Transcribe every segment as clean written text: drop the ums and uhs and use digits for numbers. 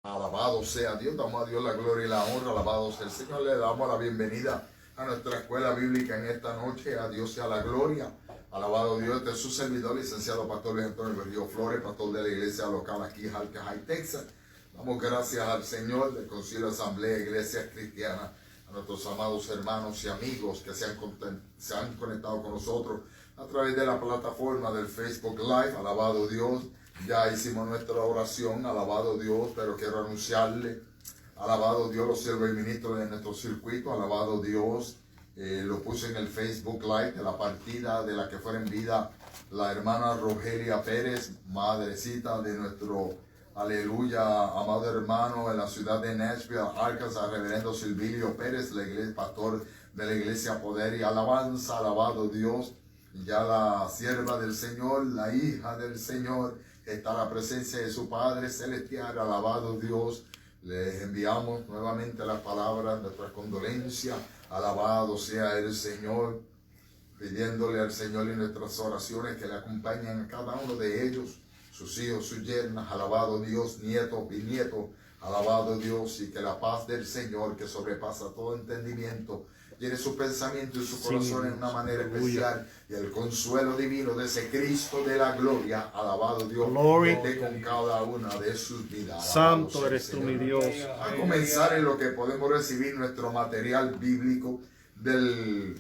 Alabado sea Dios, damos a Dios la gloria y la honra, alabado sea el Señor. Le damos la bienvenida a nuestra escuela bíblica en esta noche. A Dios sea la gloria. Alabado Dios, de su servidor, licenciado Pastor Luis Antonio Berrío Flores, pastor de la iglesia local aquí en Jalca, Texas. Damos gracias al Señor del Concilio de Asamblea Iglesias Cristianas, a nuestros amados hermanos y amigos que se han conectado con nosotros a través de la plataforma del Facebook Live. Alabado Dios. Ya hicimos nuestra oración, alabado Dios, pero quiero anunciarle, alabado Dios, los siervos y ministros de nuestro circuito, alabado Dios, lo puse en el Facebook Live de la partida de la que fue en vida la hermana Rogelia Pérez, madrecita de nuestro, aleluya, amado hermano en la ciudad de Nashville, Arkansas, reverendo Silvilio Pérez, la iglesia, pastor de la iglesia Poder y Alabanza, alabado Dios. Ya la sierva del Señor, la hija del Señor, está en la presencia de su Padre Celestial, alabado Dios. Les enviamos nuevamente las palabras, nuestras condolencias, alabado sea el Señor, pidiéndole al Señor en nuestras oraciones que le acompañen a cada uno de ellos, sus hijos, sus yernas, alabado Dios, nietos, bisnietos, alabado Dios, y que la paz del Señor, que sobrepasa todo entendimiento, tiene su pensamiento y su corazón en una manera especial, y el consuelo divino de ese Cristo de la gloria, alabado Dios, esté con cada una de sus vidas. Santo eres tú, mi Dios. A comenzar en lo que podemos recibir nuestro material bíblico del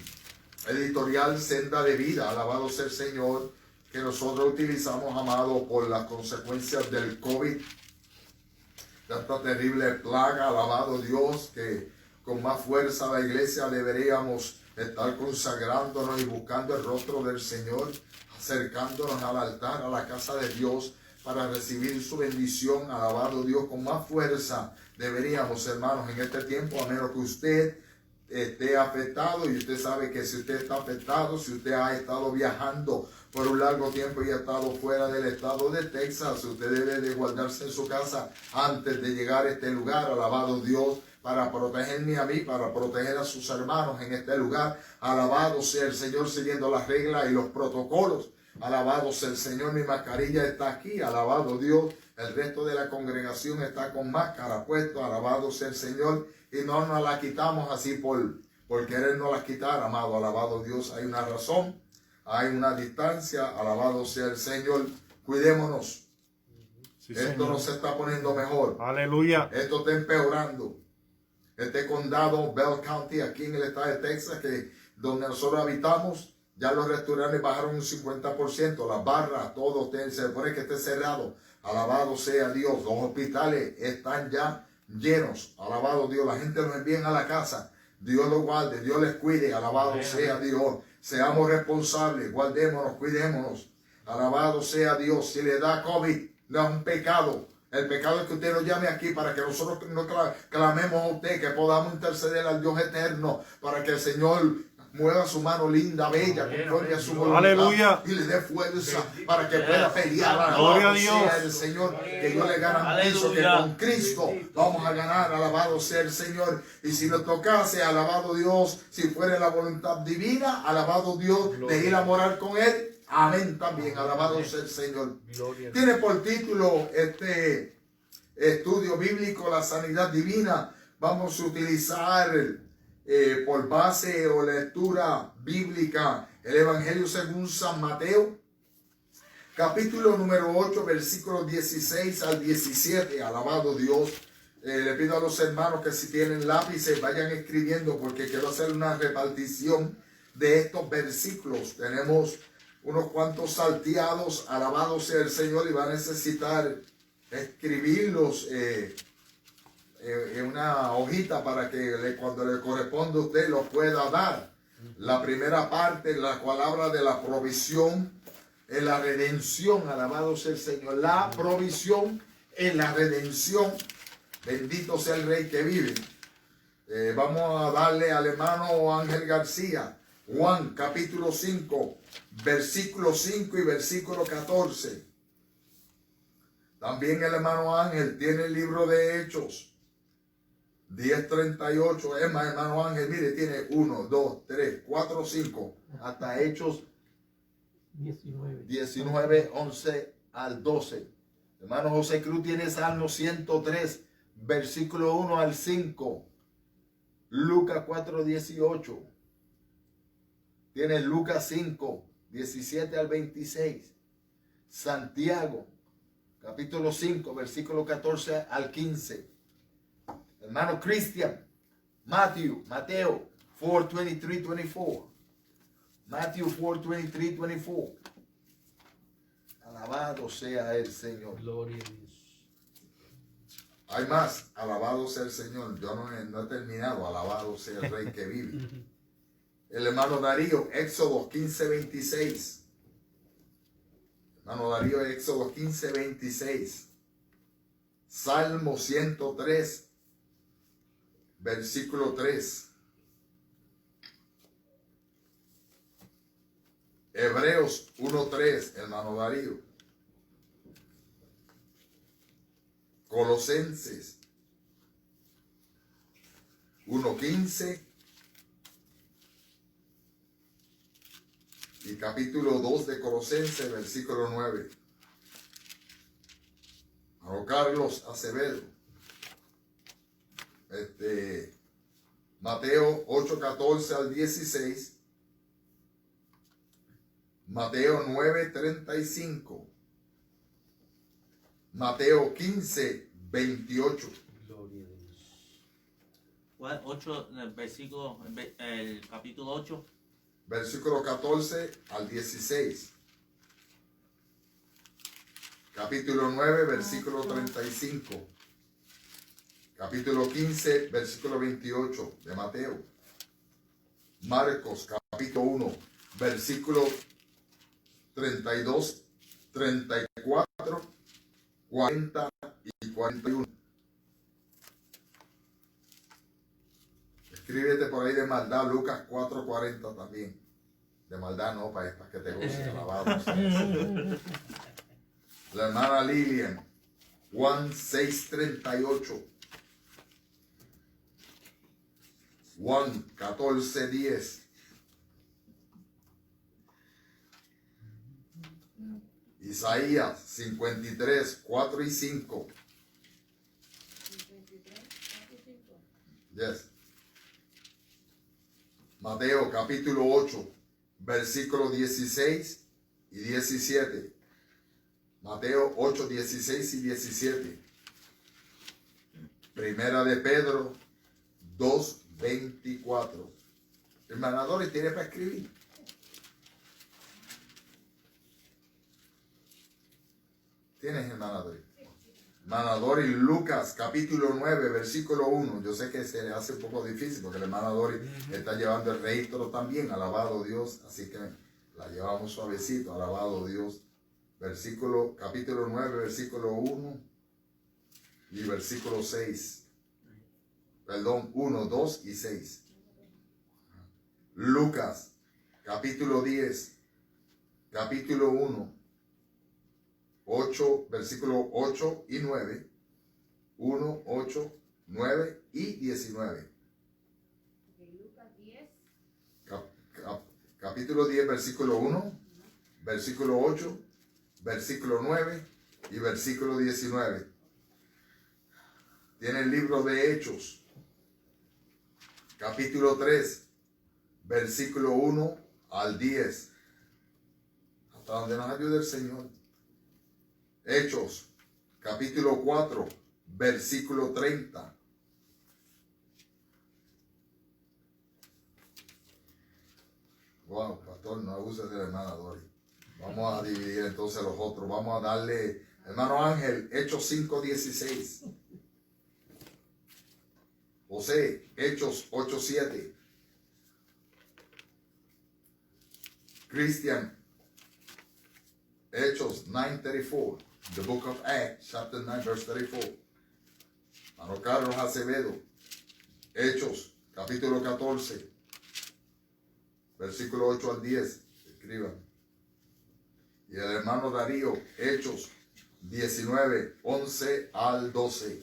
editorial Senda de Vida, alabado sea el Señor, que nosotros utilizamos, amado, por las consecuencias del COVID, de esta terrible plaga, alabado Dios, que con más fuerza la iglesia deberíamos estar consagrándonos y buscando el rostro del Señor, acercándonos al altar, a la casa de Dios, para recibir su bendición, alabado Dios, con más fuerza deberíamos, hermanos, en este tiempo, a menos que usted esté afectado, y usted sabe que si usted está afectado, si usted ha estado viajando por un largo tiempo y ha estado fuera del estado de Texas, usted debe de guardarse en su casa antes de llegar a este lugar, alabado Dios, para protegerme a mí, para proteger a sus hermanos en este lugar. Alabado sea el Señor, siguiendo las reglas y los protocolos. Alabado sea el Señor, mi mascarilla está aquí, alabado Dios. El resto de la congregación está con máscara puesto, alabado sea el Señor. Y no nos la quitamos así por querernos la quitar, amado, alabado Dios. Hay una razón, hay una distancia, alabado sea el Señor. Cuidémonos. Sí, Esto Señor. no se está poniendo mejor. Aleluya. Esto está empeorando. Este condado, Bell County, aquí en el estado de Texas, que donde nosotros habitamos, ya los restaurantes bajaron un 50%, las barras, todo se supone que esté cerrado. Alabado sea Dios. Los hospitales están ya llenos. Alabado Dios. La gente nos envía a la casa. Dios los guarde, Dios les cuide. Alabado sea Dios. Seamos responsables, guardémonos, cuidémonos. Alabado sea Dios. Si le da COVID, no es un pecado. El pecado es que usted nos llame aquí para que nosotros no clamemos a usted, que podamos interceder al Dios eterno, para que el Señor mueva su mano linda, bella, conforme a su voluntad. Aleluya. Y le dé fuerza para que pueda pelear. Gloria a Dios. Sea el Señor, que yo le garantizo que con Cristo vamos a ganar. Alabado sea el Señor. Y si nos tocase, alabado Dios, si fuera la voluntad divina, alabado Dios, de ir a morar con Él. Amén también, alabado sea el Señor. Tiene por título este estudio bíblico, la sanidad divina. Vamos a utilizar por base o lectura bíblica el Evangelio según San Mateo, capítulo número 8, versículos 16 al 17. Alabado Dios. Le pido a los hermanos que si tienen lápices vayan escribiendo, porque quiero hacer una repartición de estos versículos. Tenemos unos cuantos salteados, alabado sea el Señor, y va a necesitar escribirlos en una hojita para que cuando le corresponda a usted lo pueda dar. La primera parte, la cual habla de la provisión en la redención, alabado sea el Señor, la provisión en la redención, bendito sea el Rey que vive. Vamos a darle al hermano Ángel García, Juan capítulo 5, versículo 5 y versículo 14. También el hermano Ángel tiene el libro de Hechos 10:38. Es más, hermano Ángel, mire, tiene 1, 2, 3, 4, 5, hasta Hechos 19, 11 al 12. Hermano José Cruz tiene Salmo 103, versículo 1 al 5. Lucas 4:18. Tienes Lucas 5, 17 al 26. Santiago, capítulo 5, versículo 14 al 15. Hermano Cristian, Mateo 4:23, 24. Matthew 4:23, 24. Alabado sea el Señor. Gloria a Dios. Hay más. Alabado sea el Señor. Yo no he terminado. Alabado sea el Rey que vive. El hermano Darío, Éxodo 15:26. Hermano Darío, Éxodo 15:26. Salmo 103, versículo 3. Hebreos 1:3, hermano Darío. Colosenses 1:15 y capítulo 2 de Colosenses, versículo 9. Hermano Carlos Acevedo. Mateo 8:14 al 16. Mateo 9:35. Mateo 15:28. Gloria a Dios. 8, el capítulo 8. Versículo 14 al 16. Capítulo 9, versículo 35. Capítulo 15, versículo 28 de Mateo. Marcos, capítulo 1, versículo 32, 34, 40 y 41. Escríbete por ahí de maldad, Lucas 4:40 también. De maldad no, para que te gocen, alabados. La hermana Lilian, Juan 6:38. Juan 14:10. Isaías 53, 4 y 5. Yes. Mateo capítulo 8, versículos 16 y 17. Mateo 8, 16 y 17. Primera de Pedro 2, 24. Hermana Dori, ¿tiene para escribir? ¿Tienes, hermana Dori? Hermana Dori, Lucas capítulo 9, versículo 1. Yo sé que se le hace un poco difícil porque la hermana Dori está llevando el registro también, alabado Dios, así que la llevamos suavecito, alabado Dios. Capítulo 9, versículo 1 y versículo 6. Perdón, 1, 2 y 6. Lucas capítulo 10, capítulo 1. 8, versículos 8 y 9, 1, 8, 9 y 19. Lucas 10. Capítulo 10, versículo 1, versículo 8, versículo 9 y versículo 19. Tiene el libro de Hechos, capítulo 3, versículo 1 al 10. Hasta donde nos ayude el Señor. Hechos, capítulo 4, versículo 30. Wow, pastor, no abuses de la hermana Dori. Vamos a dividir entonces los otros. Vamos a darle, hermano Ángel, Hechos 5, 16. José, Hechos 8, 7. Cristian, Hechos 9:34. The book of Acts, chapter 9, verse 34. Hermano Carlos Acevedo, Hechos, capítulo 14, versículo 8 al 10. Escriban. Y el hermano Darío, Hechos 19, 11 al 12.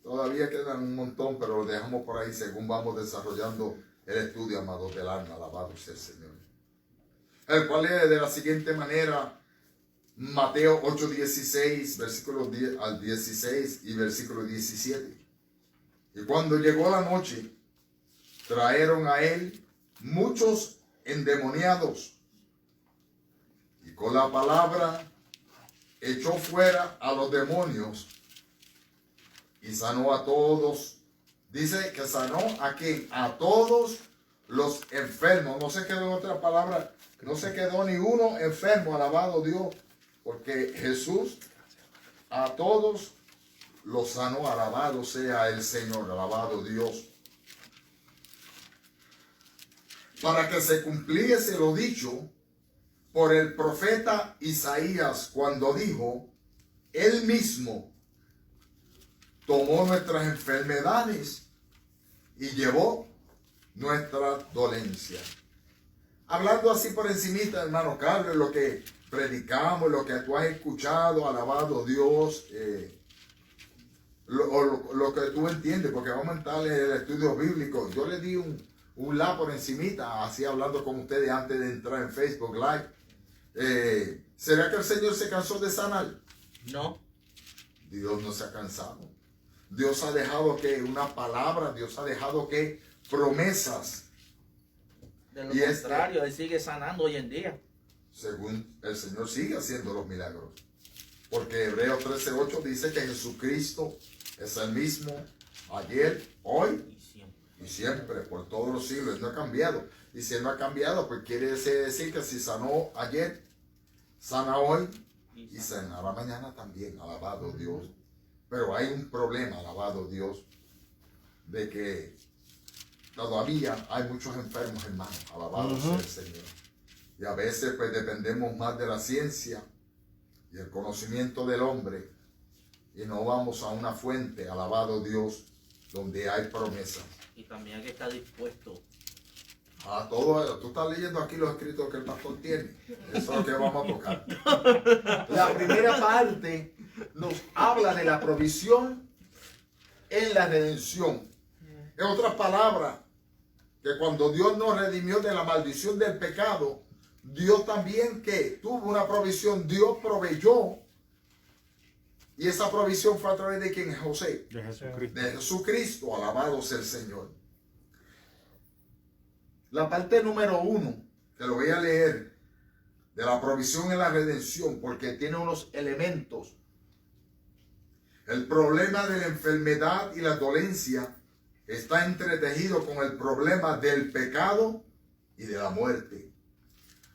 Todavía quedan un montón, pero lo dejamos por ahí según vamos desarrollando el estudio, amados del alma. Alabado sea el Señor. El cual es de la siguiente manera: Mateo 8:16, versículo 10 al 16 y versículo 17. Y cuando llegó la noche, trajeron a él muchos endemoniados, y con la palabra echó fuera a los demonios y sanó a todos. Dice que sanó a quién? A todos los enfermos. No se quedó en otra palabra, no se quedó ni uno enfermo, alabado Dios, porque Jesús a todos los sanó, alabado sea el Señor, alabado Dios. Para que se cumpliese lo dicho por el profeta Isaías cuando dijo, él mismo tomó nuestras enfermedades y llevó nuestra dolencia. Hablando así por encimita, hermano Carlos, lo que predicamos, lo que tú has escuchado, alabado Dios, lo que tú entiendes, porque vamos a entrar en el estudio bíblico. Yo le di un la por encimita, así hablando con ustedes antes de entrar en Facebook Live. ¿Será que el Señor se cansó de sanar? No. Dios no se ha cansado. Dios ha dejado que una palabra, Dios ha dejado que promesas. De lo Y contrario, Él sigue sanando hoy en día. Según el Señor sigue haciendo los milagros. Porque Hebreos 13:8 dice que Jesucristo es el mismo ayer, hoy y siempre, por todos los siglos. Él no ha cambiado. Y si Él no ha cambiado, pues quiere decir que si sanó ayer, sana hoy y sanará mañana también. Alabado Dios. Pero hay un problema, alabado Dios, de que todavía hay muchos enfermos, hermanos. Alabado sea el Señor. Y a veces pues dependemos más de la ciencia y el conocimiento del hombre y no vamos a una fuente, alabado Dios, donde hay promesas. Y también hay que estar dispuesto. A todo eso. Tú estás leyendo aquí los escritos que el pastor tiene. Eso es lo que vamos a tocar. La primera parte nos habla de la provisión en la redención. En otras palabras, que cuando Dios nos redimió de la maldición del pecado, Dios también que tuvo una provisión, Dios proveyó. Y esa provisión fue a través de quién, José. De Jesucristo. De Jesucristo, alabado sea el Señor. La parte número 1, que lo voy a leer, de la provisión en la redención, porque tiene unos elementos. El problema de la enfermedad y la dolencia está entretejido con el problema del pecado y de la muerte.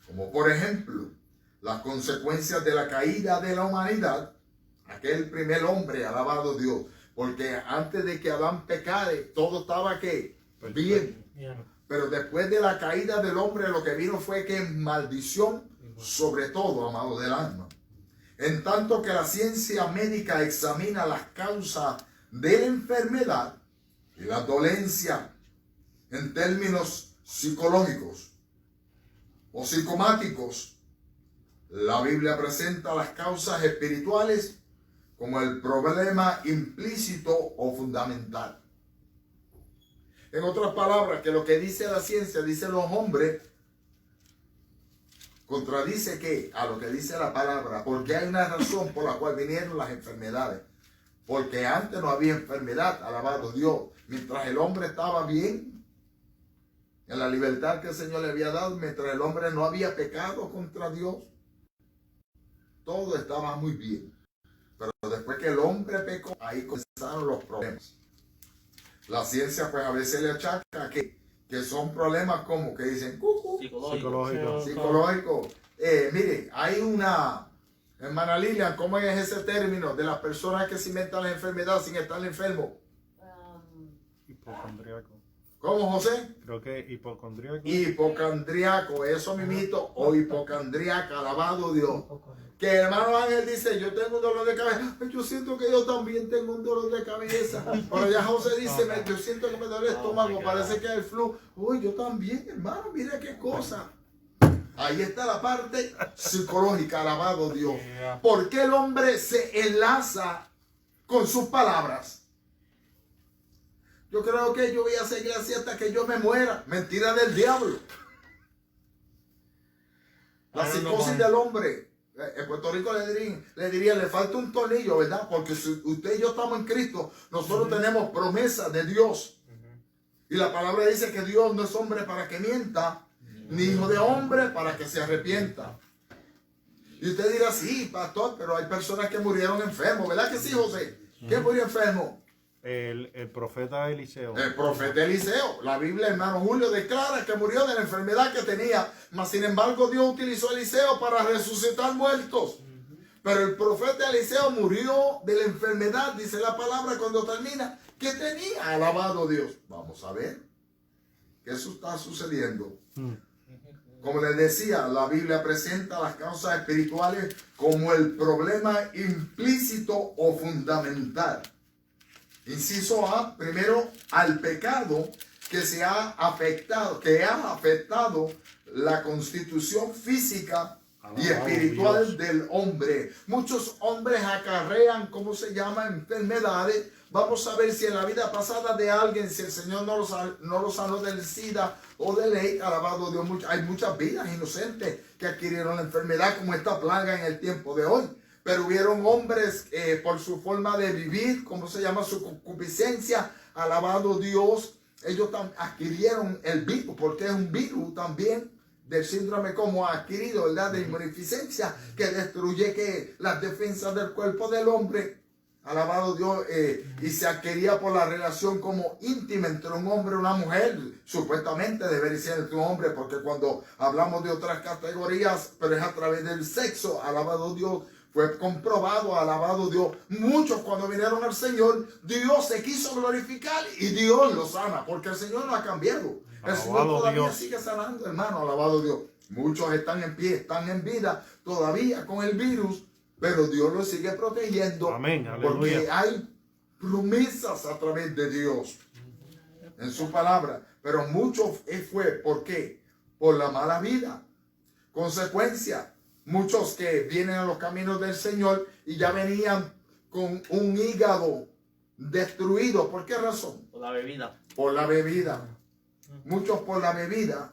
Como por ejemplo, las consecuencias de la caída de la humanidad, aquel primer hombre, alabado Dios, porque antes de que Adán pecare, todo estaba ¿qué? Bien. Pero después de la caída del hombre, lo que vino fue que maldición, sobre todo, amado del alma. En tanto que la ciencia médica examina las causas de la enfermedad y la dolencia en términos psicológicos o psicomáticos, la Biblia presenta las causas espirituales como el problema implícito o fundamental. En otras palabras, que lo que dice la ciencia, dicen los hombres, contradice ¿qué? A lo que dice la palabra, porque hay una razón por la cual vinieron las enfermedades. Porque antes no había enfermedad, alabado Dios. Mientras el hombre estaba bien, en la libertad que el Señor le había dado, mientras el hombre no había pecado contra Dios, todo estaba muy bien. Pero después que el hombre pecó, ahí comenzaron los problemas. La ciencia pues a veces le achaca que son problemas como que dicen psicológico. Mire, hay una, hermana Lilian, ¿cómo es ese término de las personas que se inventan la enfermedad sin estar enfermo? Hipocondriaco. ¿Cómo, José? Creo que hipocondriaco. Hipocondriaco, eso mismito, o hipocondriaca, alabado Dios. Que el hermano Ángel dice, yo tengo un dolor de cabeza. Yo siento que yo también tengo un dolor de cabeza. Pero ya José dice, yo siento que me duele el estómago, parece que es el flu. Uy, yo también, hermano, mira qué cosa. Ahí está la parte psicológica, alabado Dios. ¿Por qué el hombre se enlaza con sus palabras? Yo creo que yo voy a seguir así hasta que yo me muera. Mentira del diablo. La psicosis del hombre, En Puerto Rico le diría, le falta un tornillo, ¿verdad? Porque si usted y yo estamos en Cristo, nosotros tenemos promesa de Dios. Y la palabra dice que Dios no es hombre para que mienta, ni hijo de hombre para que se arrepienta. Y usted dirá, sí, pastor, pero hay personas que murieron enfermos, ¿verdad que sí, José? ¿Quién murió enfermo? El profeta Eliseo. El profeta Eliseo. La Biblia, hermano Julio, declara que murió de la enfermedad que tenía. Mas sin embargo, Dios utilizó a Eliseo para resucitar muertos. Pero el profeta Eliseo murió de la enfermedad, dice la palabra cuando termina, que tenía. Alabado Dios. Vamos a ver qué eso está sucediendo. Como les decía, la Biblia presenta las causas espirituales como el problema implícito o fundamental. Inciso A, primero, al pecado que ha afectado la constitución física y espiritual del hombre. Muchos hombres acarrean, ¿cómo se llama?, enfermedades. Vamos a ver si en la vida pasada de alguien, si el Señor no lo sanó del SIDA o del AIDS, alabado Dios, hay muchas vidas inocentes que adquirieron la enfermedad como esta plaga en el tiempo de hoy. Pero hubieron hombres por su forma de vivir, ¿cómo se llama?, su concupiscencia, alabado Dios, ellos adquirieron el virus, porque es un virus también del síndrome como adquirido, ¿verdad?, de inmunodeficiencia, que destruye las defensas del cuerpo del hombre. Alabado Dios, y se adquiría por la relación como íntima entre un hombre y una mujer. Supuestamente debería ser entre un hombre, porque cuando hablamos de otras categorías, pero es a través del sexo, alabado Dios, fue comprobado, alabado Dios. Muchos cuando vinieron al Señor, Dios se quiso glorificar y Dios lo sana, porque el Señor no ha cambiado. El Señor todavía sigue sanando, hermano, alabado Dios. Muchos están en pie, están en vida todavía con el virus, pero Dios los sigue protegiendo. Amén, porque hay promesas a través de Dios en su palabra. Pero mucho fue, ¿por qué? Por la mala vida. Consecuencia, muchos que vienen a los caminos del Señor y ya venían con un hígado destruido. ¿Por qué razón? Por la bebida. Por la bebida. Muchos por la bebida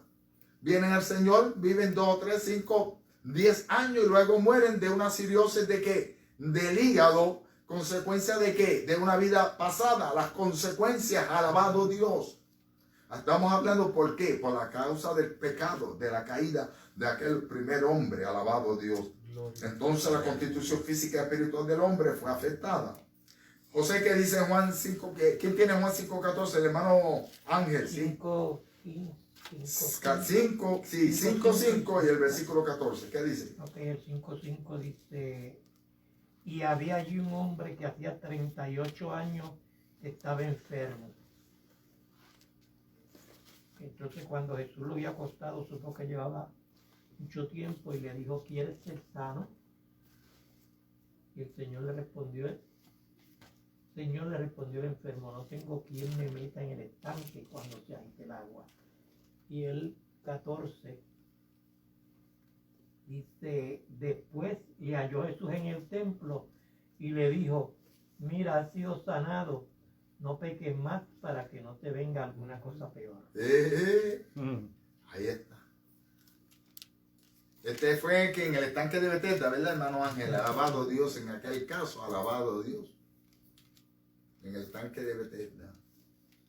vienen al Señor, viven 2, 3, 5, 10 años y luego mueren de una cirrosis de qué? Del hígado. ¿Consecuencia de qué? De una vida pasada. Las consecuencias, alabado Dios. Estamos hablando por qué? Por la causa del pecado, de la caída de aquel primer hombre, alabado Dios. Entonces la constitución física y espiritual del hombre fue afectada. José, ¿qué dice Juan 5? ¿Quién tiene Juan 5:14? El hermano Ángel, ¿sí? 5:5 y el versículo 14. ¿Qué dice? Ok, el 5:5 dice, y había allí un hombre que hacía 38 años que estaba enfermo. Entonces cuando Jesús lo había acostado, supo que llevaba mucho tiempo y le dijo, ¿quieres ser sano? Y el Señor le respondió el enfermo, no tengo quien me meta en el estanque cuando se agite el agua. Y el 14 dice, después le halló Jesús en el templo y le dijo, mira, has sido sanado, no peques más para que no te venga alguna cosa peor. Ahí está. Este fue que en el estanque de Betesda, ¿verdad, hermano Ángel? Alabado Dios en aquel caso, alabado Dios. En el estanque de Betesda.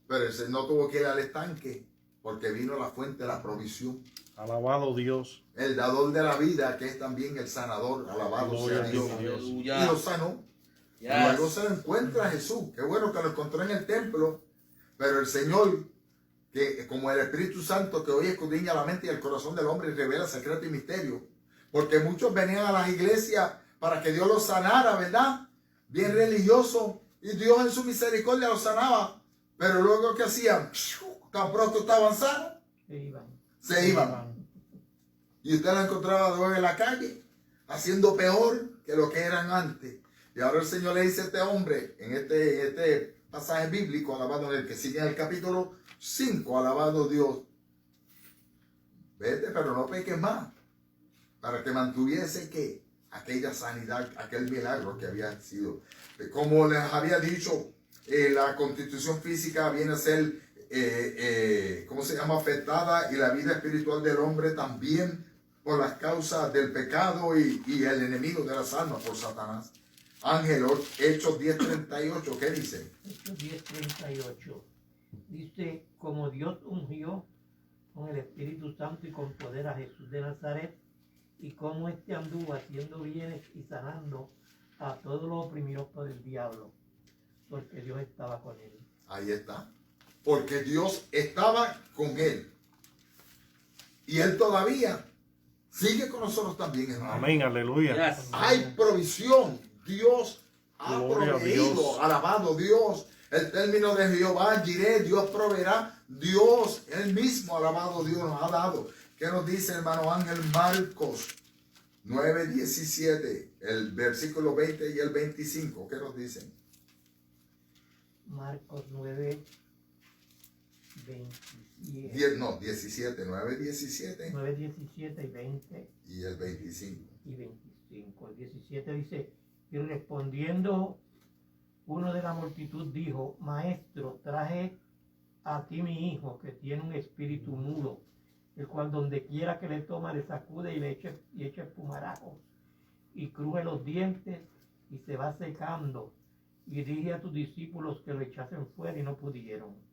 Pero él no tuvo que ir al estanque porque vino la fuente de la provisión. Alabado Dios. El dador de la vida, que es también el sanador. Alabado sea Dios. Y lo sanó. Yes. Luego se encuentra Jesús. Qué bueno que lo encontró en el templo. Pero el Señor, que como el Espíritu Santo, que hoy escudriña la mente y el corazón del hombre y revela secreto y misterio. Porque muchos venían a las iglesias para que Dios los sanara, ¿verdad? Bien religioso. Y Dios en su misericordia los sanaba. Pero luego, ¿qué hacían? Tan pronto estaban sanos, se iban. Y usted lo encontraba luego en la calle, haciendo peor que lo que eran antes. Y ahora el Señor le dice a este hombre, en este pasaje bíblico, alabado en el que sigue en el capítulo 5, alabado Dios, vete, pero no peques más, para que mantuviese que aquella sanidad, aquel milagro que había sido. Como les había dicho, la constitución física viene a ser, ¿cómo se llama?, afectada, y la vida espiritual del hombre también por las causas del pecado y el enemigo de las almas por Satanás. Ángel, Hechos 10:38, ¿qué dice? Hechos 10:38. Dice, como Dios ungió con el Espíritu Santo y con poder a Jesús de Nazaret, y como éste anduvo haciendo bienes y sanando a todos los oprimidos por el diablo, porque Dios estaba con él. Ahí está. Porque Dios estaba con él. Y él todavía sigue con nosotros también, hermano. Amén, aleluya. Yes. Hay provisión. Dios ha Gloria a proveído. Dios. Alabado Dios. El término de Jehová, Jireh, Dios proveerá. Dios, él mismo, alabado Dios, nos ha dado. ¿Qué nos dice, hermano Ángel? Marcos 9:17, el versículo 20 y el 25. ¿Qué nos dicen? Marcos 9:27. 17, 9:17 9:17 y 20 y el 25. y 25. El 17 dice, y respondiendo uno de la multitud dijo, Maestro, traje a ti mi hijo que tiene un espíritu mudo, el cual donde quiera que le toma le sacude y echa espumarajos y cruje los dientes y se va secando. Y dije a tus discípulos que lo echasen fuera y no pudieron.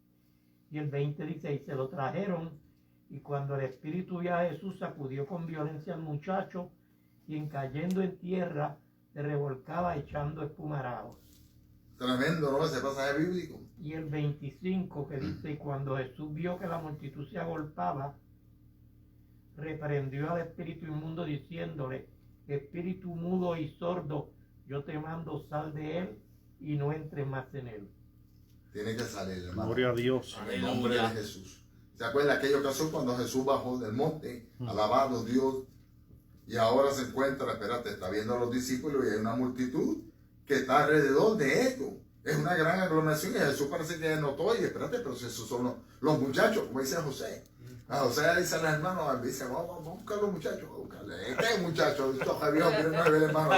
Y el 20 dice, y se lo trajeron, y cuando el espíritu vio a Jesús, sacudió con violencia al muchacho, y en cayendo en tierra, se revolcaba echando espumarajos. Tremendo, ¿no? Ese pasaje bíblico. Y el 25 que dice, y cuando Jesús vio que la multitud se agolpaba, reprendió al espíritu inmundo diciéndole, espíritu mudo y sordo, yo te mando, sal de él y no entres más en él. Tiene que salir, hermano. Gloria a Dios. En el nombre de Jesús. ¿Se acuerda aquella ocasión cuando Jesús bajó del monte? Alabado Dios. Y ahora se encuentra, espérate, está viendo a los discípulos y hay una multitud que está alrededor de ellos. Es una gran aglomeración y Jesús parece que notó, y espérate, pero si esos son los muchachos, como dice José. A José le dice a los hermanos, dice, vamos a buscar a los muchachos, vamos a buscarle. ¿Qué muchachos? Estos Javier, no el hermano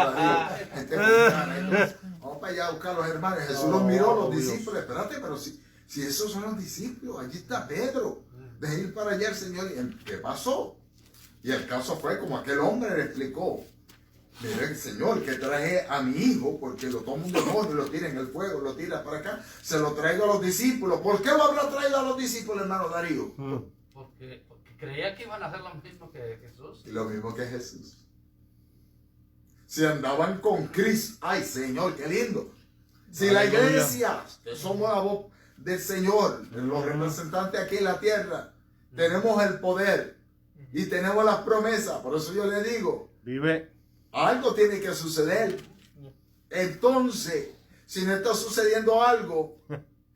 vamos para allá a buscar a los hermanos. Jesús los miró, los discípulos, espérate, pero si esos son los discípulos, allí está Pedro. Deje ir para allá el Señor. ¿Y qué pasó? Y el caso fue como aquel hombre le explicó. Mire, Señor, que traje a mi hijo, porque lo toma un demonio y lo tira en el fuego, lo tira para acá, se lo traigo a los discípulos. ¿Por qué lo habrá traído a los discípulos, hermano Darío? Porque creía que iban a hacer lo mismo que Jesús. Y lo mismo que Jesús. Si andaban con Cristo, ay Señor, qué lindo. Si la iglesia, somos la voz del Señor, los representantes aquí en la tierra, tenemos el poder y tenemos las promesas. Por eso yo le digo, Vive. algo tiene que suceder. Entonces, si no está sucediendo algo,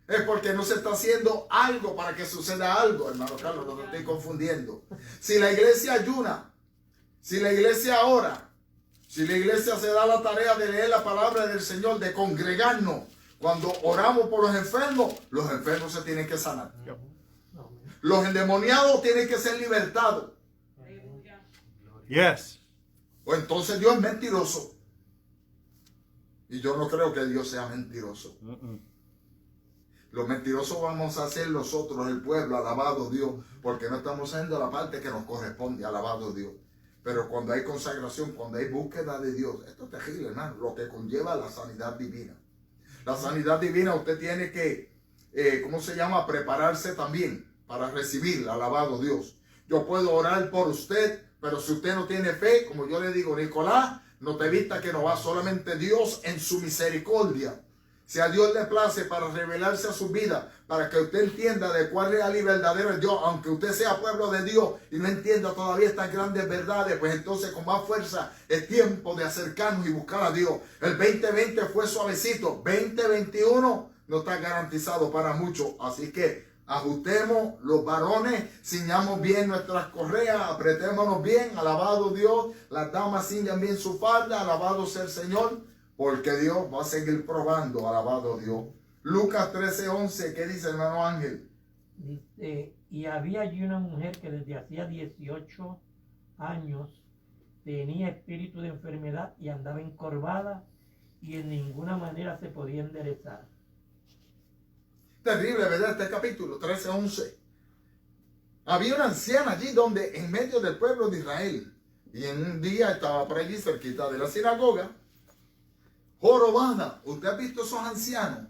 es porque no se está haciendo algo para que suceda algo, hermano Carlos, no te estoy confundiendo. Si la iglesia ayuna, si la iglesia ora, si la iglesia se da la tarea de leer la palabra del Señor, de congregarnos, cuando oramos por los enfermos se tienen que sanar. Los endemoniados tienen que ser libertados. Yes. O entonces Dios es mentiroso. Y yo no creo que Dios sea mentiroso. Los mentirosos vamos a ser nosotros, el pueblo, alabado Dios, porque no estamos haciendo la parte que nos corresponde, alabado Dios. Pero cuando hay consagración, cuando hay búsqueda de Dios, esto es terrible, hermano, lo que conlleva la sanidad divina. La sanidad divina usted tiene que, ¿cómo se llama? Prepararse también para recibirla, alabado Dios. Yo puedo orar por usted, pero si usted no tiene fe, como yo le digo, Nicolás, no te vista que no va solamente Dios en su misericordia. Si a Dios le place para revelarse a su vida, para que usted entienda de cuál real y verdadero es Dios, aunque usted sea pueblo de Dios y no entienda todavía estas grandes verdades, pues entonces con más fuerza es tiempo de acercarnos y buscar a Dios. El 2020 fue suavecito, 2021 no está garantizado para muchos, así que ajustemos los varones, ciñamos bien nuestras correas, apretémonos bien, alabado Dios, las damas ciñan bien su falda, alabado sea el Señor, porque Dios va a seguir probando, alabado Dios. Lucas 13:11, ¿qué dice hermano Ángel? Dice, y había allí una mujer que desde hacía 18 años tenía espíritu de enfermedad y andaba encorvada y en ninguna manera se podía enderezar. Terrible, ¿verdad? Este capítulo 13:11. Había una anciana allí donde en medio del pueblo de Israel, Y en un día estaba por allí cerquita de la sinagoga, jorobada. ¿Usted ha visto esos ancianos?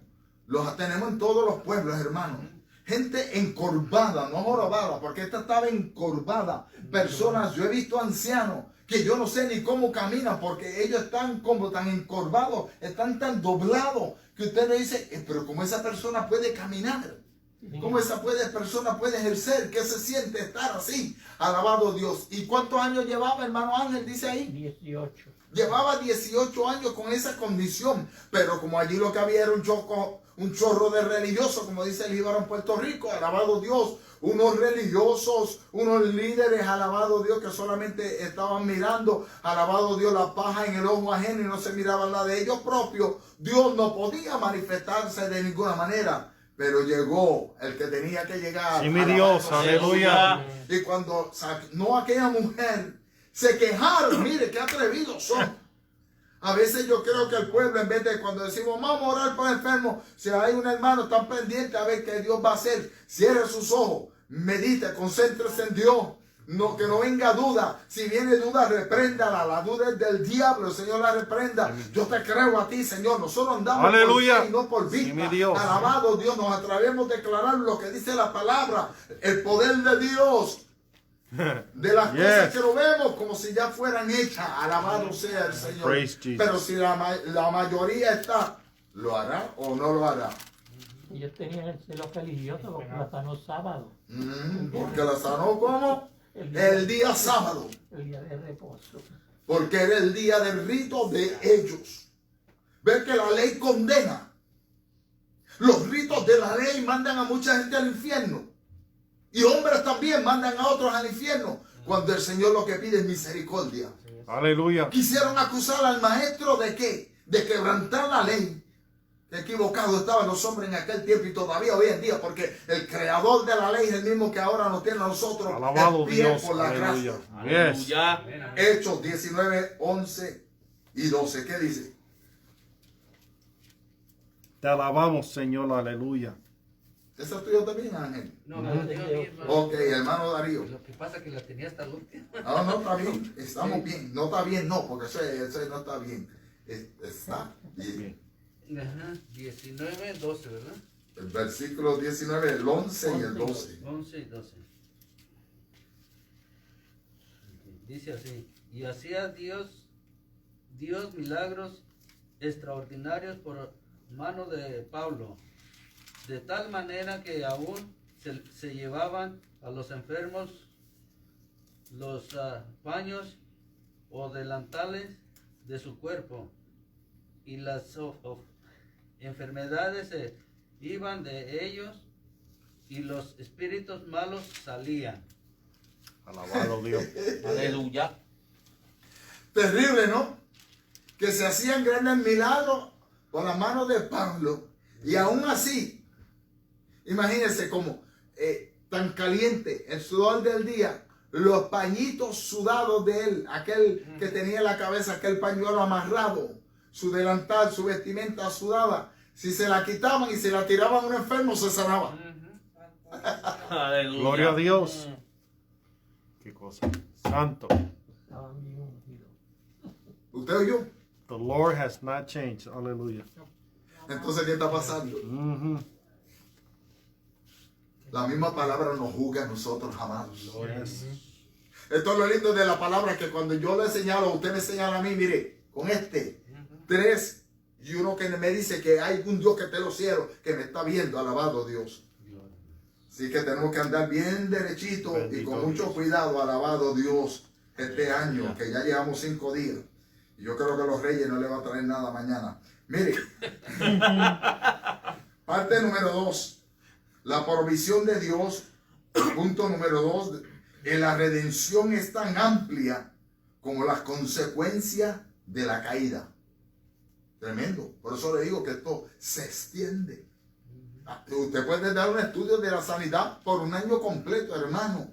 Los tenemos en todos los pueblos, hermanos. Gente encorvada, no jorobada, porque esta estaba encorvada. Personas, yo he visto ancianos que yo no sé ni cómo caminan, porque ellos están como tan encorvados, están tan doblados, que usted le dice, pero ¿cómo esa persona puede caminar? ¿Cómo esa persona puede ejercer? ¿Qué se siente estar así? Alabado Dios. ¿Y cuántos años llevaba, hermano Ángel? Dice ahí. 18. Llevaba 18 años con esa condición, pero como allí lo que había era un chorro de religiosos, como dice el jíbaro en Puerto Rico, alabado Dios, unos religiosos, unos líderes, alabado Dios, que solamente estaban mirando, alabado Dios, la paja en el ojo ajeno y no se miraban la de ellos propios. Dios no podía manifestarse de ninguna manera, pero llegó el que tenía que llegar. Sí, mi Dios, aleluya. Y cuando no aquella mujer, se quejaron, mire qué atrevidos son. A veces yo creo que el pueblo, en vez de cuando decimos vamos a orar por enfermos, si hay un hermano tan pendiente a ver qué Dios va a hacer, cierre sus ojos, medite, concéntrese en Dios. No, que no venga duda. Si viene duda, repréndala. La duda es del diablo. El Señor la reprenda. Yo te creo a ti, Señor. Nosotros andamos aleluya, por fe y no por vista. Sí, mi Dios. Alabado Dios. Nos atrevemos a declarar lo que dice la palabra. El poder de Dios. De las cosas que lo vemos como si ya fueran hechas. Alabado sea el Señor. Praise Jesus. Pero si la mayoría está, ¿lo hará o no lo hará? Ellos tenían el celo religioso porque la sanó sábado. Porque la sanó como el día sábado. El día de reposo. Porque era el día del rito de ellos. Ver que la ley condena. Los ritos de la ley mandan a mucha gente al infierno. Y hombres también mandan a otros al infierno. Cuando el Señor lo que pide es misericordia. Aleluya. Quisieron acusar al maestro de qué? De quebrantar la ley. Equivocados estaban los hombres en aquel tiempo y todavía hoy en día, porque el creador de la ley es el mismo que ahora nos tiene a nosotros. Alabado el pie Dios. por la Aleluya. gracia. Yes. Aleluya. Hechos 19, 11 y 12. ¿Qué dice? Te alabamos, Señor. Aleluya. ¿Esa es tuya también, Ángel? No, me lo dio a mí, hermano. Ok, hermano Darío. Lo que pasa es que la tenía hasta el último. No, no está bien. Estamos bien. No está bien, no, porque eso no está bien. Está bien. Ajá, 19, 12, ¿verdad? El versículo 19, el 11 y el 12. 11 y 12. Dice así: y hacía Dios milagros extraordinarios por mano de Pablo, de tal manera que aún se llevaban a los enfermos los paños o delantales de su cuerpo, y las enfermedades se iban de ellos, y los espíritus malos salían. Alabado Dios. Aleluya. Terrible, ¿no? Que se hacían grandes milagros con la mano de Pablo. Y aún así, imagínense como tan caliente el sudor del día, los pañitos sudados de él, aquel que tenía en la cabeza aquel pañuelo amarrado, su delantal, su vestimenta sudada, si se la quitaban y se la tiraban a un enfermo, se sanaba. Aleluya. Gloria a Dios. Qué cosa. Santo. Estaban bien ungidos. ¿Usted oyó? The Lord has not changed. Aleluya. Entonces, ¿qué está pasando? La misma palabra nos juzga a nosotros, amados. Yes. Esto es lo lindo de la palabra, que cuando yo le señalo, usted me señala a mí, mire, con tres, y uno que me dice que hay un Dios que está en los cielos, que me está viendo, alabado Dios. Así que tenemos que andar bien derechito y Bendito con mucho Dios. cuidado, alabado Dios, este año, que ya llevamos 5 días. Y yo creo que los reyes no le van a traer nada mañana. Mire, parte número 2. La provisión de Dios, punto número 2, en la redención es tan amplia como las consecuencias de la caída. Tremendo. Por eso le digo que esto se extiende. Usted puede dar un estudio de la sanidad por un año completo, hermano.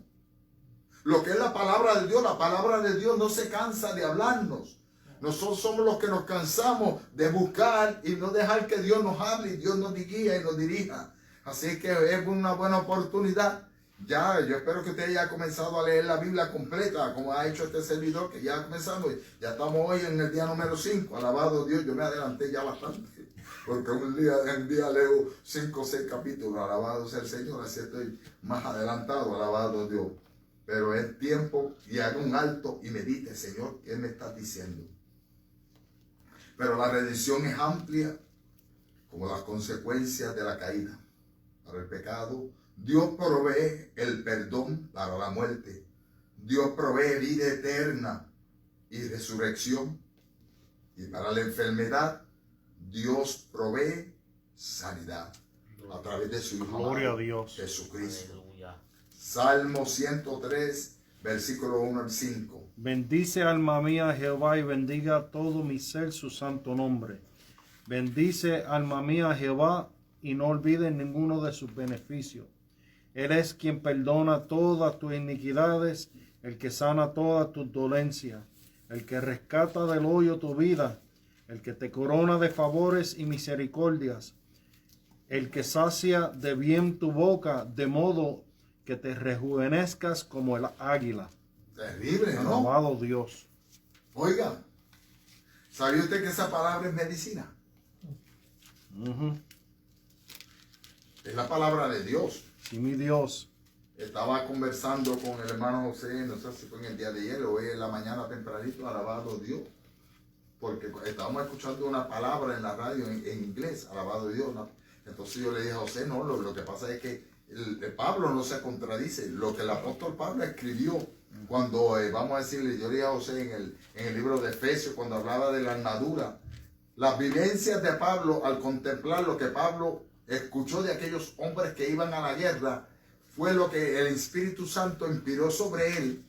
Lo que es la palabra de Dios no se cansa de hablarnos. Nosotros somos los que nos cansamos de buscar y no dejar que Dios nos hable y Dios nos guíe y nos dirija. Así que es una buena oportunidad Ya, yo espero que usted haya comenzado a leer la Biblia completa, como ha hecho este servidor, que ya comenzando. Ya estamos hoy en el día número 5. Alabado Dios, yo me adelanté ya bastante. Porque un día leo 5 o 6 capítulos. Alabado sea el Señor, así estoy más adelantado. Alabado Dios. Pero es tiempo y haga un alto y medite, Señor, ¿qué me estás diciendo? Pero la redención es amplia, como las consecuencias de la caída. Para el pecado, Dios provee el perdón para la muerte. Dios provee vida eterna y resurrección. Y para la enfermedad, Dios provee sanidad a través de su Hijo Gloria a amado, Dios. Jesucristo. Aleluya. Salmo 103, versículo 1 al 5. Bendice alma mía Jehová y bendiga todo mi ser su santo nombre. Bendice alma mía Jehová y no olvides ninguno de sus beneficios. Él es quien perdona todas tus iniquidades, el que sana todas tus dolencias, el que rescata del hoyo tu vida, el que te corona de favores y misericordias, el que sacia de bien tu boca, de modo que te rejuvenezcas como el águila. Terrible, ¿no? Alabado Dios. Oiga, ¿sabía usted que esa palabra es medicina? Ujú. Es la palabra de Dios. Sí, mi Dios. Estaba conversando con el hermano José, no sé si fue en el día de ayer o hoy en la mañana tempranito, alabado Dios. Porque estábamos escuchando una palabra en la radio en inglés, alabado Dios. ¿No? Entonces yo le dije a José, no, lo que pasa es que el Pablo no se contradice. Lo que el apóstol Pablo escribió cuando, vamos a decirle, yo le dije a José en el libro de Efesios, cuando hablaba de la armadura, las vivencias de Pablo al contemplar lo que Pablo escuchó de aquellos hombres que iban a la guerra, fue lo que el Espíritu Santo inspiró sobre él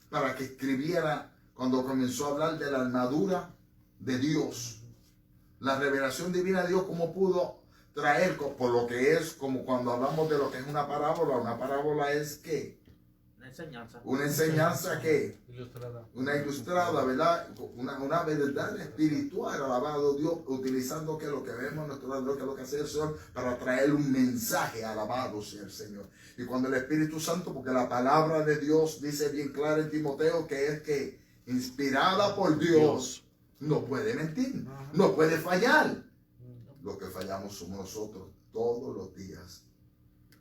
para que escribiera cuando comenzó a hablar de la armadura de Dios. La revelación divina de Dios, cómo pudo traer, por lo que es, como cuando hablamos de lo que es una parábola es ¿qué? Una enseñanza. Una enseñanza que Ilustrada. una ilustrada, ¿verdad? Una verdad espiritual, alabado Dios, utilizando que lo que vemos, nuestro Dios, que lo que hace el Señor, para traer un mensaje, alabado sea el Señor. Y cuando el Espíritu Santo, porque la palabra de Dios dice bien clara en Timoteo, que es que inspirada por Dios, no puede mentir, no puede fallar. Lo que fallamos somos nosotros todos los días.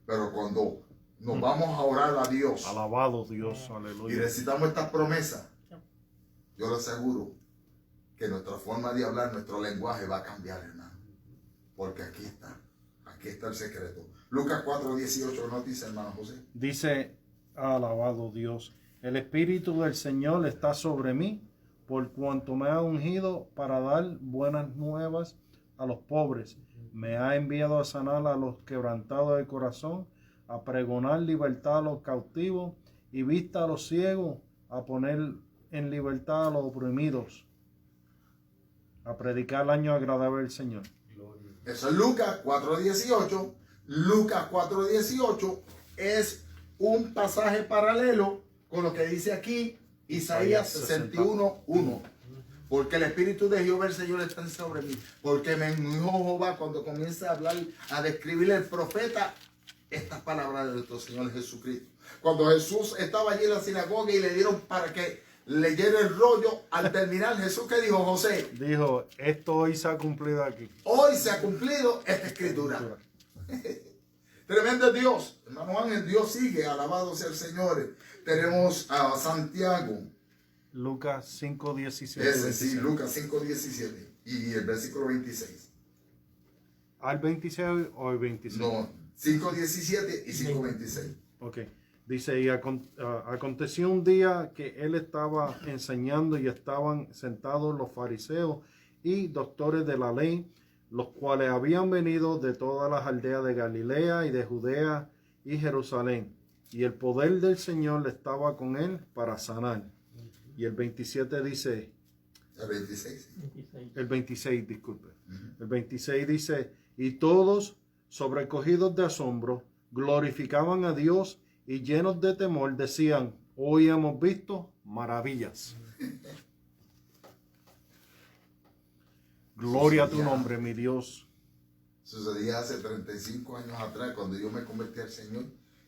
Pero cuando nos vamos a orar a Dios, Alabado Dios. y Aleluya. recitamos estas promesas, yo le aseguro que nuestra forma de hablar, nuestro lenguaje va a cambiar, hermano. Porque aquí está el secreto. Lucas 4:18 nos dice, hermano José. Dice, alabado Dios, el Espíritu del Señor está sobre mí, por cuanto me ha ungido para dar buenas nuevas a los pobres. Me ha enviado a sanar a los quebrantados de corazón, a pregonar libertad a los cautivos y vista a los ciegos, a poner en libertad a los oprimidos, a predicar el año agradable del Señor. Eso es Lucas 4:18. Lucas 4:18 es un pasaje paralelo con lo que dice aquí Isaías 61:1. Porque el Espíritu de Jehová el Señor está sobre mí. Porque me ungió Jehová cuando comienza a hablar, a describir el profeta estas palabras de nuestro Señor Jesucristo. Cuando Jesús estaba allí en la sinagoga y le dieron para que leyera el rollo, al terminar Jesús, ¿qué dijo José? Dijo, esto hoy se ha cumplido aquí. Hoy se ha cumplido esta escritura. Tremendo Dios. Hermano Ángel, Dios sigue, alabado sea el Señor. Tenemos a Santiago. Lucas 5:17. Ese sí, Lucas 5:17 y el versículo 26. ¿Al 26 o al 26? No, 5:17 y 5:26. Ok. Dice, y aconteció un día que él estaba enseñando y estaban sentados los fariseos y doctores de la ley, los cuales habían venido de todas las aldeas de Galilea y de Judea y Jerusalén. Y el poder del Señor estaba con él para sanar. Y el 27 dice, El 26. 26. el 26, disculpe. El 26 dice, y todos, sobrecogidos de asombro, glorificaban a Dios y llenos de temor decían, hoy hemos visto maravillas. Gloria a tu nombre, mi Dios. Sucedía hace 35 años atrás, cuando yo me convertí al Señor,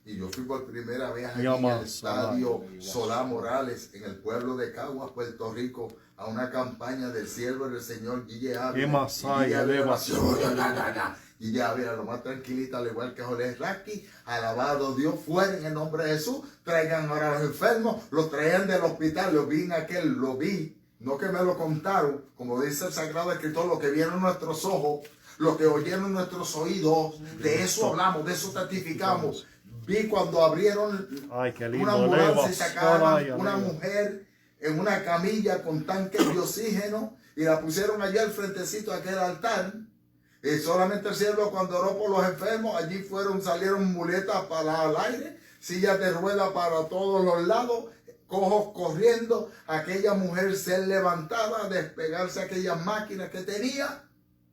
Y yo fui por primera vez allí Mi en el amado, estadio Solá. Solá Morales, en el pueblo de Caguas, Puerto Rico, a una campaña del siervo del Señor Guille Ávila. Qué masaya, Guille Ávila, elevación. Guille Ávila, lo más tranquilita, al igual que Jolé Raki, alabado Dios, fuera en el nombre de Jesús, traigan ahora a los enfermos, los traían del hospital, lo vi en aquel, lo vi, no que me lo contaron, como dice el Sagrado Escritor, lo que vieron nuestros ojos, lo que oyeron nuestros oídos, de eso hablamos, de eso testificamos. Vi cuando abrieron Ay, qué lindo. una ambulancia y Eleva, sacaban Solá, una eleva. mujer en una camilla con tanques de oxígeno y la pusieron allá al frentecito de aquel altar. Y solamente el siervo cuando oró por los enfermos, allí salieron muletas para el aire, sillas de ruedas para todos los lados, cojos corriendo, aquella mujer ser levantada, despegarse aquellas máquinas que tenía.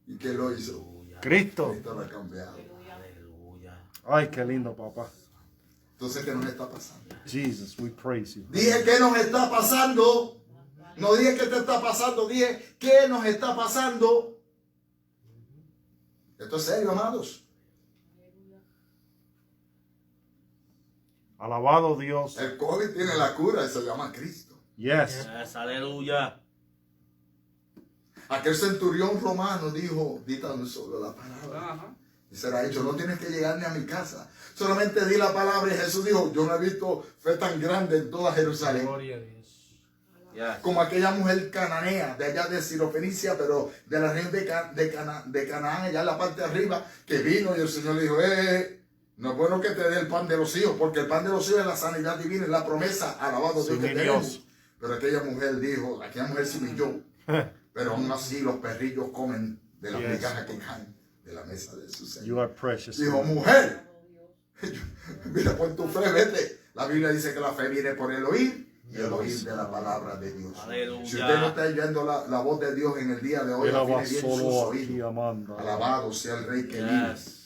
¿Y qué lo hizo? Cristo. Cristo la ha cambiado. Aleluya. Ay, qué lindo, papá. Entonces, ¿qué nos está pasando? Jesus, we praise you. Dije, ¿qué nos está pasando? No dije qué te está pasando, dije, ¿qué nos está pasando? Esto es serio, amados. Alabado Dios. El COVID tiene la cura y se llama Cristo. Yes. Yes, aleluya. Aquel centurión romano dijo, di tan solo la palabra. Ajá. Y será hecho, no tienes que llegar ni a mi casa. Solamente di la palabra y Jesús dijo, yo no he visto fe tan grande en toda Jerusalén. Gloria a Dios. Yes. Como aquella mujer cananea de allá de Sirofenicia, pero de la región de Canaán, allá en la parte de arriba, que vino y el Señor le dijo, no es bueno que te dé el pan de los hijos, porque el pan de los hijos es la sanidad divina, es la promesa, alabado Sí, Dios que mi tenemos. Dios. Pero aquella mujer dijo, aquella mujer se humilló, pero aún así los perrillos comen de las Yes. migajas que caen de la mesa de su You Señor. are precious. Dijo, mujer, mira, por tu fe, vete. La Biblia dice que la fe viene por el oír y el oír de la palabra de Dios. Aleluya. Si usted no está oyendo la voz de Dios en el día de hoy, la Eleva tiene bien en sus solo aquí, oídos. amanda. Alabado sea el Rey que vive. Yes.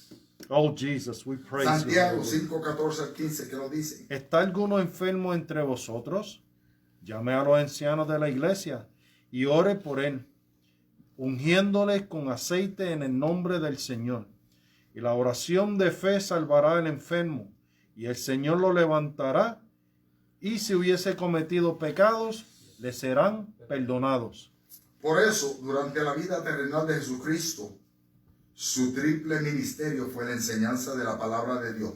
Oh, Jesus, we praise Santiago you. 5, 14 al 15, ¿qué nos dice? ¿Está alguno enfermo entre vosotros? Llame a los ancianos de la iglesia y ore por él, ungiéndole con aceite en el nombre del Señor. Y la oración de fe salvará al enfermo, y el Señor lo levantará, y si hubiese cometido pecados, le serán perdonados. Por eso, durante la vida terrenal de Jesucristo, su triple ministerio fue la enseñanza de la palabra de Dios,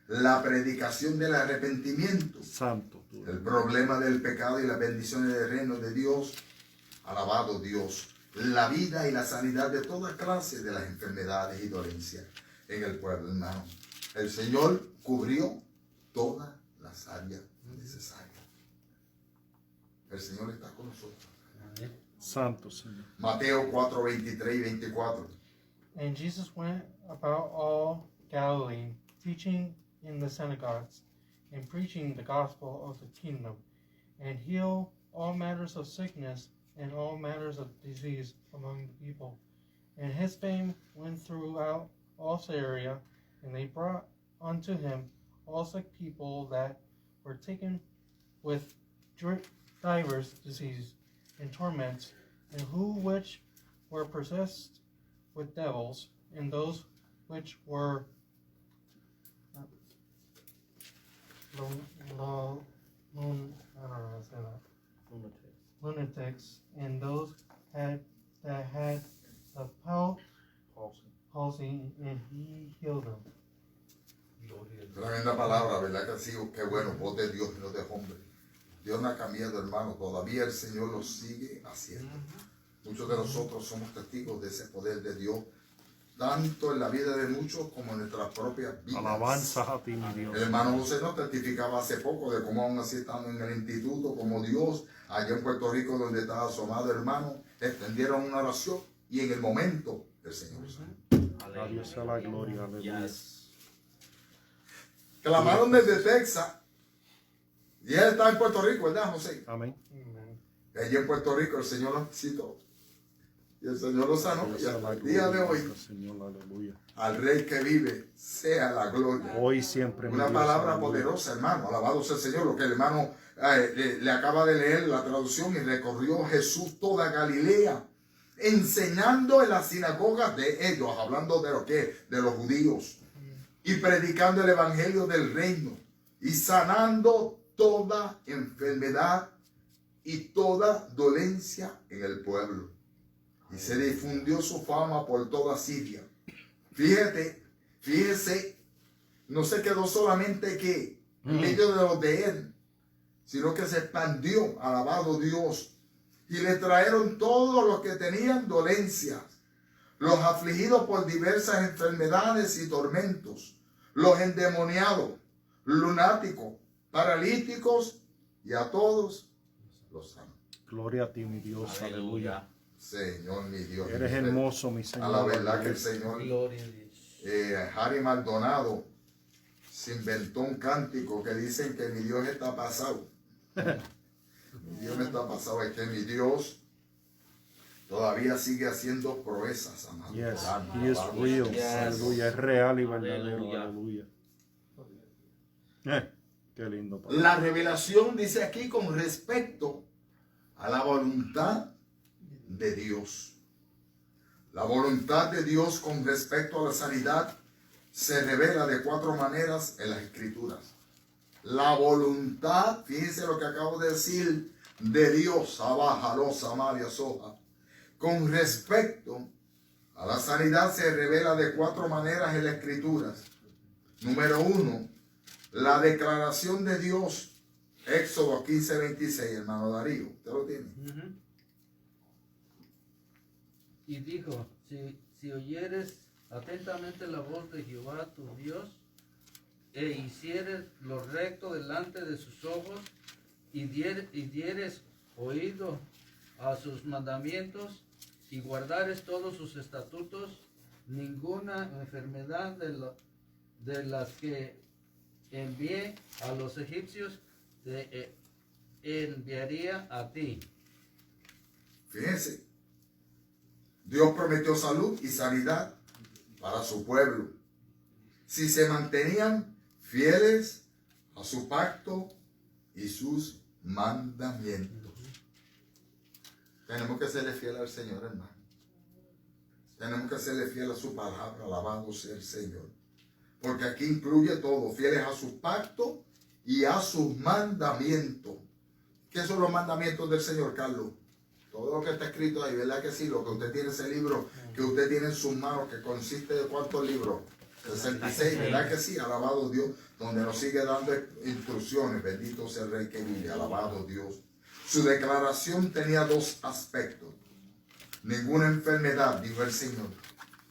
la predicación del arrepentimiento, Santo tú. el problema del pecado y las bendiciones del reino de Dios, alabado Dios, la vida y la sanidad de toda clase de las enfermedades y dolencias en el pueblo, hermano. El Señor cubrió todas las áreas necesarias. El Señor está con nosotros. Santo Señor. Mateo 4, 23 y 24. And Jesus went about all Galilee, teaching in the synagogues, and preaching the gospel of the kingdom, and heal all matters of sickness and all matters of disease among the people. And his fame went throughout all Syria, and they brought unto him all sick people that were taken with divers diseases and torments, and who which were possessed with devils, and those which were lunatics, and those that had the palsy, and he healed them. Tremenda palabra, ¿verdad que sí? Qué bueno, voz de Dios y no de hombre. Dios no ha cambiado, hermano. Todavía el Señor lo sigue haciendo. Muchos de nosotros somos testigos de ese poder de Dios, tanto en la vida de muchos como en nuestras propias vidas. Alabanzas a ti, mi Dios. El hermano José nos testificaba hace poco de cómo aún así estando en el instituto, como Dios, allá en Puerto Rico, donde estaba asomado hermano, extendieron una oración y en el momento el Señor sanó. A Dios sea la gloria, aleluya. Yes. Clamaron desde Texas y él está en Puerto Rico, ¿verdad, José? Amén. Amen. Allí en Puerto Rico el Señor lo visitó y el Señor lo sanó. Dios Y sea hasta la el día de gloria, hoy, nuestro Señor, aleluya. al Rey que vive, sea la gloria. Hoy y siempre, mi Una Dios, palabra aleluya. poderosa, hermano. Alabado sea el Señor. Lo que el hermano le acaba de leer la traducción, y recorrió Jesús toda Galilea, enseñando en las sinagogas de ellos, hablando de lo que, de los judíos, y predicando el evangelio del reino y sanando toda enfermedad y toda dolencia en el pueblo. Y se difundió su fama por toda Siria. Fíjese, no se quedó solamente que en medio de los de él, sino que se expandió, alabado Dios, y le trajeron todos los que tenían dolencias, los afligidos por diversas enfermedades y tormentos, los endemoniados, lunáticos, paralíticos, y a todos los sanó. Gloria a ti, mi Dios. Aleluya. Señor, mi Dios. Eres mi hermoso, mi Señor. A la verdad que el Señor, Gloria a Dios. Harry Maldonado, se inventó un cántico que dicen que mi Dios está pasado. Mi Dios no está pasado, es que mi Dios todavía sigue haciendo proezas, amado. Yes, Alabado he is sea real. Yes. Aleluya, es real y verdadero. Aleluya. Aleluya. Qué lindo, Padre. La revelación dice aquí con respecto a la voluntad de Dios. La voluntad de Dios con respecto a la sanidad se revela de 4 maneras en las Escrituras. La voluntad, fíjense lo que acabo de decir, de Dios, Abájalo, Samaria, Soja. Con respecto a la sanidad se revela de 4 maneras en las Escrituras. Número 1, la declaración de Dios, Éxodo 15:26, hermano Darío, ¿usted lo tiene? Y dijo, si oyeres atentamente la voz de Jehová tu Dios, e hicieres lo recto delante de sus ojos, y dieres oído a sus mandamientos, y guardares todos sus estatutos, ninguna enfermedad de las que envié a los egipcios te enviaría a ti. Fíjense, Dios prometió salud y sanidad para su pueblo si se mantenían fieles a su pacto y sus mandamientos. Tenemos que serle fiel al Señor, hermano. Tenemos que serle fiel a su palabra, alabado sea el Señor. Porque aquí incluye todo, fieles a su pacto y a sus mandamientos. ¿Qué son los mandamientos del Señor, Carlos? Todo lo que está escrito ahí, ¿verdad que sí? Lo que usted tiene, ese libro que usted tiene en sus manos, que consiste de ¿cuántos libros? 66, ¿verdad que sí? Alabado Dios, donde nos sigue dando instrucciones. Bendito sea el Rey que vive, alabado Dios. Su declaración tenía 2 aspectos. Ninguna enfermedad, dijo el Señor,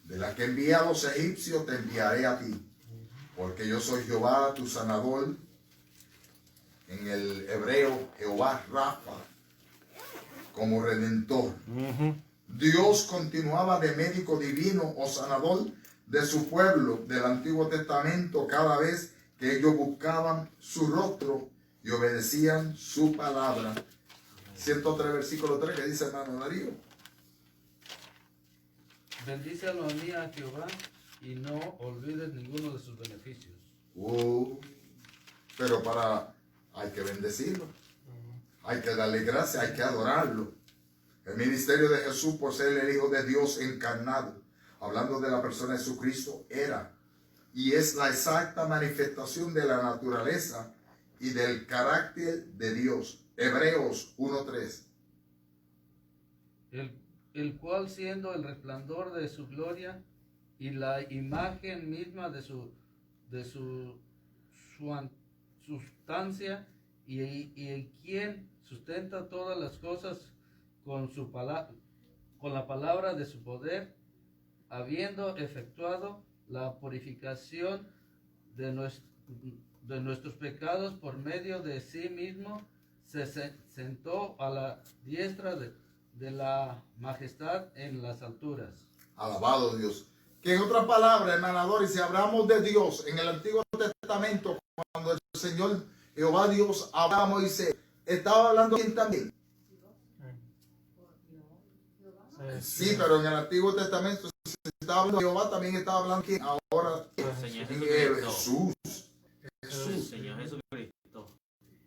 de la que envié a los egipcios te enviaré a ti, porque yo soy Jehová, tu sanador. En el hebreo, Jehová Rafa, como redentor. Dios continuaba de médico divino o sanador de su pueblo del Antiguo Testamento cada vez que ellos buscaban su rostro y obedecían su palabra. 103 versículo 3 que dice, hermano Darío. Bendice alma mía a Jehová y no olvides ninguno de sus beneficios. Pero hay que bendecirlo. Hay que darle gracias, hay que adorarlo. El ministerio de Jesús, por ser el Hijo de Dios encarnado, hablando de la persona de Jesucristo, era y es la exacta manifestación de la naturaleza y del carácter de Dios. Hebreos 1:3. El cual, siendo el resplandor de su gloria y la imagen misma de su sustancia, y el quien sustenta todas las cosas con la palabra de su poder, habiendo efectuado la purificación de nuestros pecados por medio de sí mismo, se sentó a la diestra de la majestad en las alturas. Alabado Dios. Que en otras palabras, hermanador, y si hablamos de Dios en el Antiguo Testamento, cuando el Señor Jehová Dios hablaba a Moisés, ¿estaba hablando quién también? Sí, pero en el Antiguo Testamento, si estaba hablando de Jehová, también estaba hablando quién. Ahora, Señor Jesucristo. Jesús. Señor Jesucristo.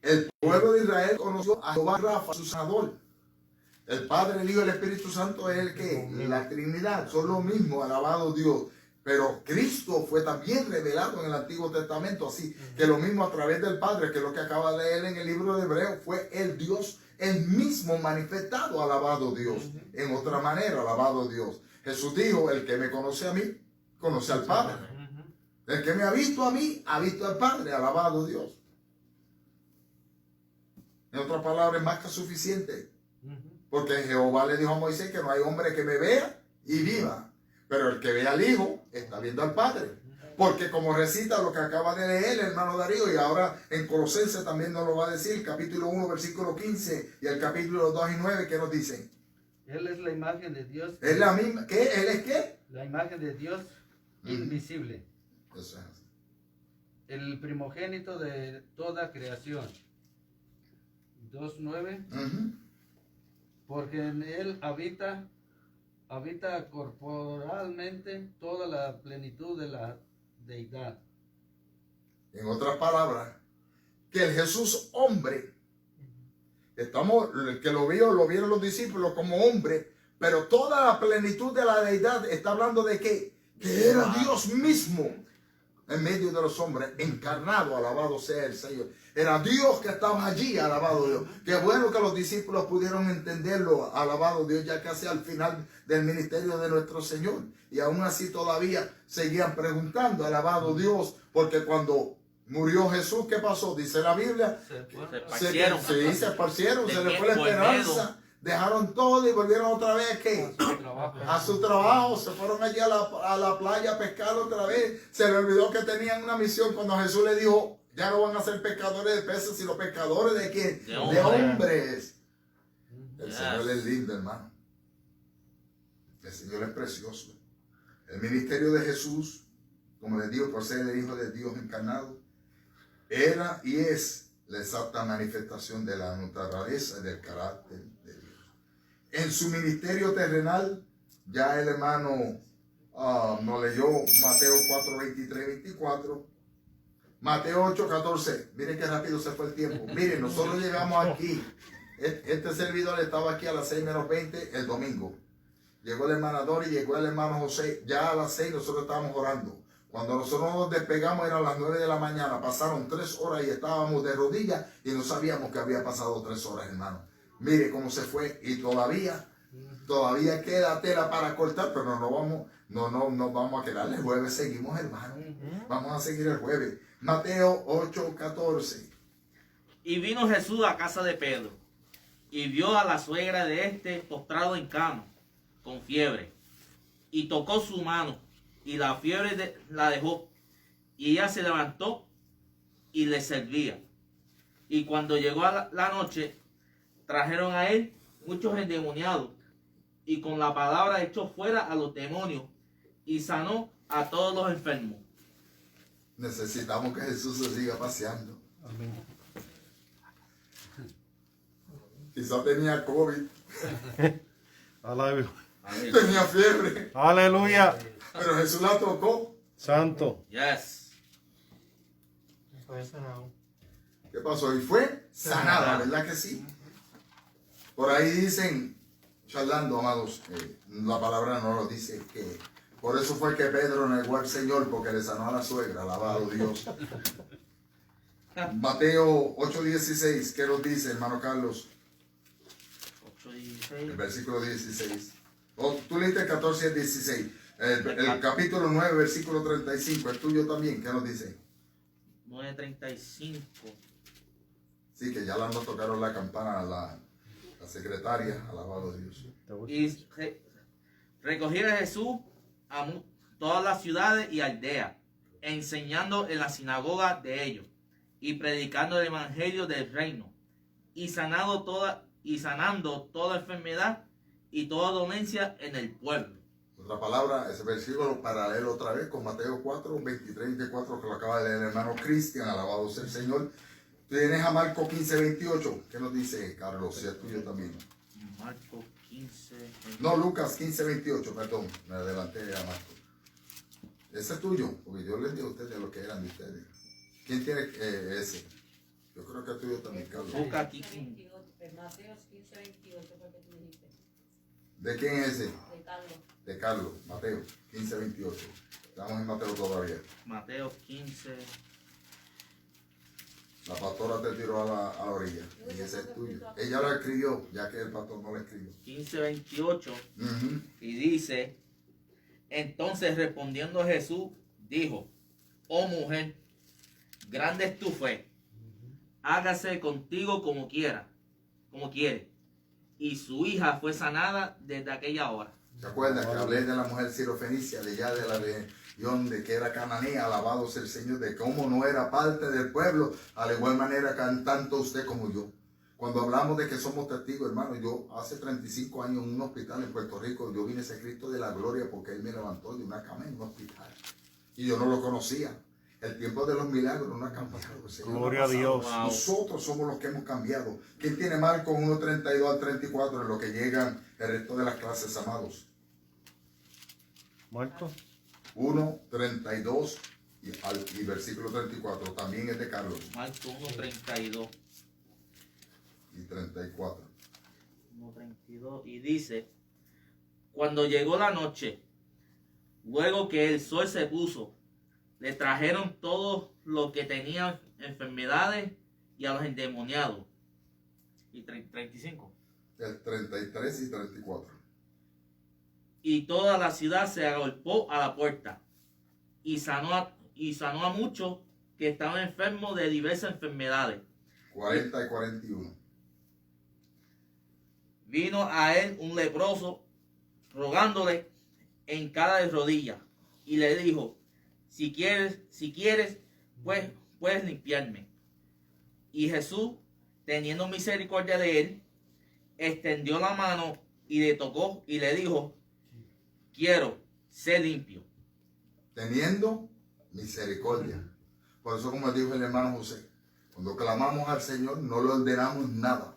El pueblo de Israel conoció a Jehová Rafa, su sanador. El Padre, el Hijo y el Espíritu Santo es el que, la Trinidad, son lo mismo, alabado Dios. Pero Cristo fue también revelado en el Antiguo Testamento, así que lo mismo a través del Padre, que es lo que acaba de leer en el libro de Hebreo, fue el Dios, el mismo manifestado, alabado Dios. En otra manera, alabado Dios. Jesús dijo, el que me conoce a mí, conoce al Padre. El que me ha visto a mí, ha visto al Padre, alabado Dios. En otras palabras, es más que suficiente. Porque Jehová le dijo a Moisés que no hay hombre que me vea y viva. Pero el que ve al Hijo está viendo al Padre. Porque como recita lo que acaba de leer el hermano Darío, y ahora en Colosenses también nos lo va a decir, capítulo 1, versículo 15, y el capítulo 2 y 9, ¿qué nos dicen? Él es la imagen de Dios. ¿Es la misma? ¿Qué? ¿Él es qué? La imagen de Dios invisible. Eso es así. El primogénito de toda creación. 2:9. Porque en él habita corporalmente toda la plenitud de la deidad. En otras palabras, que el Jesús hombre, el que lo vieron los discípulos como hombre, pero toda la plenitud de la deidad está hablando de que era Dios mismo en medio de los hombres, encarnado, alabado sea el Señor. Era Dios que estaba allí, alabado Dios. Qué bueno que los discípulos pudieron entenderlo, alabado Dios, ya casi al final del ministerio de nuestro Señor. Y aún así todavía seguían preguntando, alabado Dios, porque cuando murió Jesús, ¿qué pasó? Dice la Biblia. Se fue. Se esparcieron. Se esparcieron, se les fue la Por miedo. esperanza. Dejaron todo y volvieron otra vez, ¿qué? A su trabajo, se fueron allí a la playa a pescar otra vez. Se les olvidó que tenían una misión cuando Jesús le dijo, ya no van a ser pescadores de peces, sino pescadores de quién? De De hombres. El Yes. Señor es lindo, hermano. El Señor es precioso. El ministerio de Jesús, como les digo, por ser el Hijo de Dios encarnado, era y es la exacta manifestación de la naturaleza y del carácter de Dios. En su ministerio terrenal, ya el hermano nos leyó Mateo 4, 23, 24. Mateo 8, 14. Miren qué rápido se fue el tiempo. Miren, nosotros llegamos aquí. Este servidor estaba aquí a las 6 menos 20 el domingo. Llegó el hermano Dori, llegó el hermano José. Ya a las 6 nosotros estábamos orando. Cuando nosotros nos despegamos eran las 9 de la mañana. Pasaron 3 horas y estábamos de rodillas y no sabíamos que había pasado 3 horas, hermano. Mire cómo se fue y todavía queda tela para cortar, pero no vamos a quedar el jueves. Seguimos, hermano. Vamos a seguir el jueves. Mateo 8, 14. Y vino Jesús a casa de Pedro, y vio a la suegra de éste postrado en cama, con fiebre, y tocó su mano, y la fiebre la dejó, y ella se levantó y le servía. Y cuando llegó a la noche, trajeron a él muchos endemoniados, y con la palabra echó fuera a los demonios, y sanó a todos los enfermos. Necesitamos que Jesús se siga paseando. Amén. Quizá tenía COVID, Aleluya. tenía fiebre, Aleluya. pero Jesús la tocó. Santo. Yes. Fue sanado. ¿Qué pasó? Y fue sanada, ¿verdad que sí? Por ahí dicen, charlando, amados, la palabra no lo dice, que por eso fue que Pedro negó al Señor, porque le sanó a la suegra, alabado Dios. Mateo 8:16, ¿qué nos dice, hermano Carlos? 8:16. El versículo 16. Tú leíste el 14 y el 16. El capítulo 9, versículo 35, el tuyo también, ¿qué nos dice? 9:35. Sí, que ya nos tocaron la campana la secretaria, alabado Dios. Y recogiera Jesús a todas las ciudades y aldeas, enseñando en la sinagoga de ellos, y predicando el evangelio del reino, y sanando toda enfermedad y toda dolencia en el pueblo. Otra palabra, ese versículo paralelo otra vez con Mateo 4, 23 y 24, que lo acaba de leer el hermano Cristian, alabado sea el Señor. Tienes a Marco 15, 28. ¿Qué nos dice, Carlos? Si es tuyo también. Marco 15. No, Lucas 15, 28, perdón. Me adelanté a Marco. Ese es tuyo, porque yo les digo a ustedes lo que eran de ustedes. ¿Quién tiene ese? Yo creo que es tuyo también, Carlos. Lucas 15, 28, Mateo 15, 28 fue que tú dijiste. ¿De quién es ese? De Carlos. De Carlos, Mateo 15:28. Estamos en Mateo todavía. Mateo 15. La pastora te tiró a la orilla. Y ese es tuyo. Ella lo escribió, ya que el pastor no lo escribió. 15:28 Ujú. y dice, entonces respondiendo Jesús dijo, oh mujer, grande es tu fe, hágase contigo como quiera, como quiere. Y su hija fue sanada desde aquella hora. ¿Se acuerdan que hablé de la mujer sirofenicia, de ya de la región de que era cananea? Alabado sea el Señor, de cómo no era parte del pueblo, a la igual manera que tanto usted como yo. Cuando hablamos de que somos testigos, hermano, yo hace 35 años en un hospital en Puerto Rico, yo vine a ese Cristo de la gloria porque Él me levantó de una cama en un hospital. Y yo no lo conocía. El tiempo de los milagros no ha cambiado. Gloria a Dios. Wow. Nosotros somos los que hemos cambiado. ¿Quién tiene mal con 1:32 al 34 en lo que llegan el resto de las clases, amados? Marco. 1:32 y versículo 34. También es de Carlos. Marcos 1:32. Y 34. 1:32 y dice, cuando llegó la noche, luego que el sol se puso, le trajeron todos los que tenían enfermedades y a los endemoniados. Y 35. El 33 y 34. Y toda la ciudad se agolpó a la puerta y sanó a muchos que estaban enfermos de diversas enfermedades. 40 y 41. Vino a él un leproso rogándole en cada de rodillas y le dijo, si quieres, pues puedes limpiarme. Y Jesús, teniendo misericordia de él, extendió la mano y le tocó y le dijo, quiero ser limpio. Teniendo misericordia. Por eso, como dijo el hermano José, cuando clamamos al Señor no le ordenamos nada,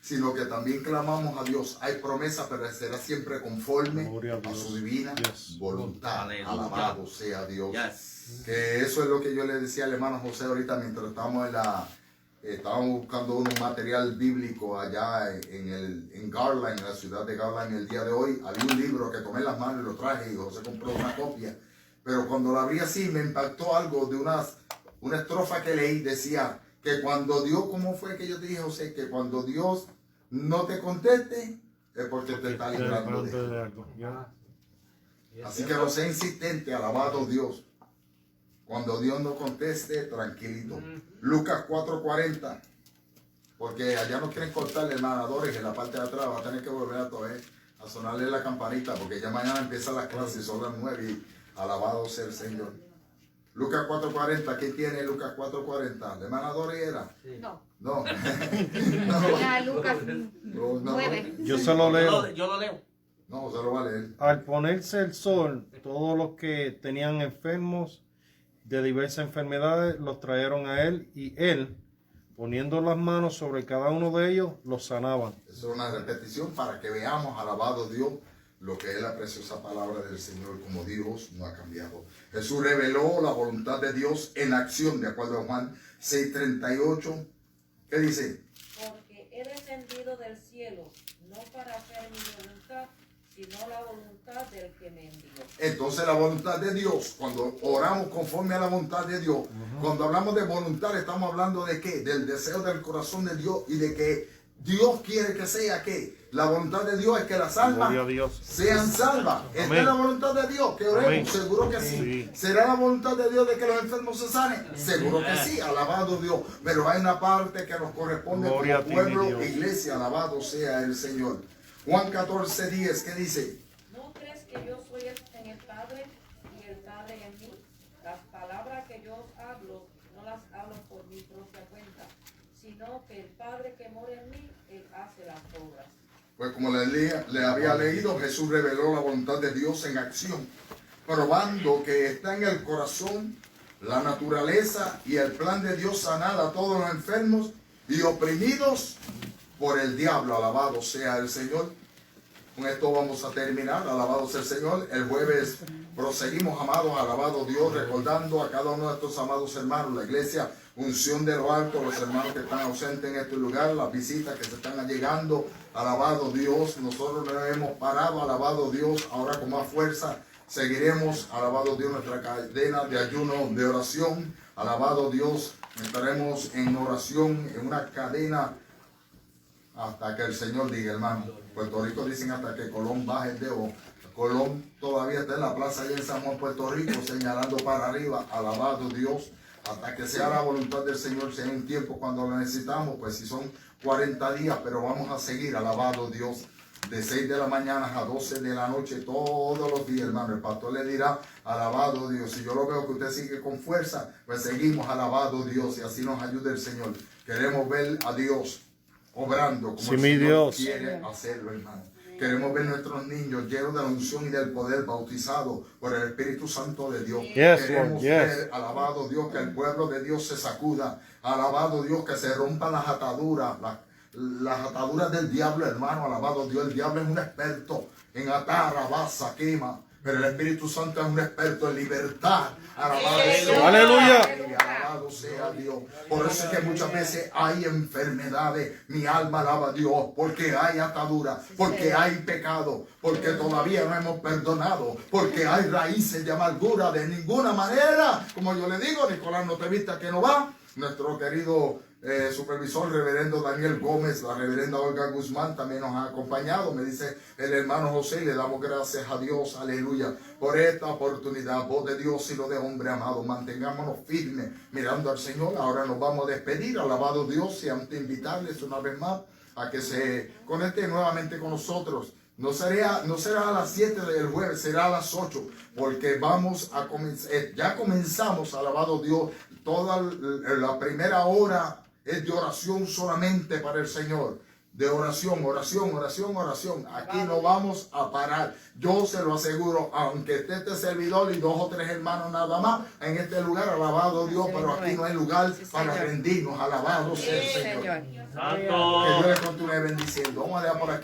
sino que también clamamos a Dios. Hay promesa, pero será siempre conforme Gloria a a Dios. su divina Yes. voluntad. Aleluya. Alabado sea Dios. Yes. Que eso es lo que yo le decía al hermano José ahorita mientras estábamos estábamos buscando un material bíblico allá en Garland, en la ciudad de Garland el día de hoy. Había un libro que tomé en las manos y lo traje y José compró una copia. Pero cuando lo abrí así me impactó algo de una estrofa que leí. Decía que cuando Dios, ¿cómo fue que yo te dije, José? Que cuando Dios no te conteste es porque te está librando de algo. algo. Ya. Así que no sea insistente, alabado Dios. Cuando Dios no conteste, tranquilito. Lucas 4:40. Porque allá no quieren cortarle, hermanadores, en la parte de atrás va a tener que volver a sonarle la campanita, porque ya mañana empiezan las clases, son las 9 y alabado sea el Señor. Lucas 4:40, ¿qué tiene Lucas 4:40? ¿De hermanadores era? No. No. Era Lucas No, 9. Yo se lo leo. Yo lo leo. No, se lo va a leer. Al ponerse el sol, todos los que tenían enfermos de diversas enfermedades los trajeron a él y él, poniendo las manos sobre cada uno de ellos, los sanaba. Es una repetición para que veamos, alabado Dios, lo que es la preciosa palabra del Señor, como Dios no ha cambiado. Jesús reveló la voluntad de Dios en acción, de acuerdo a Juan 6:38. ¿Qué dice? Porque he descendido del cielo, no para hacer mi voluntad, sino la voluntad del que me envió. Entonces la voluntad de Dios, cuando oramos conforme a la voluntad de Dios, cuando hablamos de voluntad estamos hablando de qué, del deseo del corazón de Dios y de que Dios quiere que sea que la voluntad de Dios es que las almas Gloria a Dios. sean salvas. ¿Esta Amén. es la voluntad de Dios? Que oremos, Amén. seguro que sí. Sí. ¿Será la voluntad de Dios de que los enfermos se sanen? Seguro que sí, alabado Dios. Pero hay una parte que nos corresponde Gloria a como ti, mi pueblo Dios. e iglesia, alabado sea el Señor. Juan 14:10, ¿qué dice? ¿No crees que yo soy en el Padre y el Padre en mí? Las palabras que yo os hablo, no las hablo por mi propia cuenta, sino que el Padre que mora en mí, Él hace las obras. Pues como le había leído, Jesús reveló la voluntad de Dios en acción, probando que está en el corazón la naturaleza y el plan de Dios sanar a todos los enfermos y oprimidos por el diablo. Alabado sea el Señor. Con esto vamos a terminar. Alabado sea el Señor. El jueves Proseguimos, amados, alabado Dios, recordando a cada uno de estos amados hermanos, la iglesia Unción de lo Alto, los hermanos que están ausentes en este lugar, las visitas que se están llegando, alabado Dios. Nosotros no hemos parado, alabado Dios, ahora con más fuerza seguiremos, alabado Dios, nuestra cadena de ayuno, de oración, alabado Dios, estaremos en oración, en una cadena hasta que el Señor diga, hermano. Puerto Rico dicen hasta que Colón baje el dedo. Colón todavía está en la plaza allá en San Juan, Puerto Rico, señalando para arriba, alabado Dios, hasta que sea la voluntad del Señor, sea un tiempo cuando lo necesitamos, pues si son 40 días, pero vamos a seguir, alabado Dios, de 6 de la mañana a 12 de la noche, todos los días, hermano. El pastor le dirá, alabado Dios. Si yo lo veo que usted sigue con fuerza, pues seguimos, alabado Dios, y así nos ayude el Señor. Queremos ver a Dios obrando como el Señor quiere hacerlo, hermano. Queremos ver nuestros niños llenos de la unción y del poder, bautizados por el Espíritu Santo de Dios. Queremos ver, alabado Dios, que el pueblo de Dios se sacuda. Alabado Dios, que se rompan las ataduras, las ataduras del diablo, hermano. Alabado Dios, el diablo es un experto en atar, abasa, quema. Pero el Espíritu Santo es un experto en libertad. Alabado sea, aleluya. Alabado sea Dios. Por eso es que muchas veces hay enfermedades. Mi alma alaba a Dios. Porque hay atadura. Porque hay pecado. Porque todavía no hemos perdonado. Porque hay raíces de amargura. De ninguna manera. Como yo le digo, Nicolás, no te vista que no va. Nuestro querido supervisor, reverendo Daniel Gómez, la reverenda Olga Guzmán también nos ha acompañado. Me dice el hermano José, y le damos gracias a Dios, aleluya, por esta oportunidad. Voz de Dios y lo de hombre amado, mantengámonos firmes mirando al Señor. Ahora nos vamos a despedir, alabado Dios, y antes de invitarles una vez más a que se conecten nuevamente con nosotros. No será a las 7 del jueves, será a las 8, porque vamos a comenzar, ya comenzamos, alabado Dios, toda la primera hora es de oración solamente para el Señor. De oración, oración, oración, oración. Aquí no vamos a parar. Yo se lo aseguro, aunque esté este servidor y 2 o 3 hermanos nada más en este lugar, alabado Dios, pero aquí no hay lugar para rendirnos. Alabado sea el Señor. Que Dios les continúe bendiciendo. Vamos a dejar por aquí.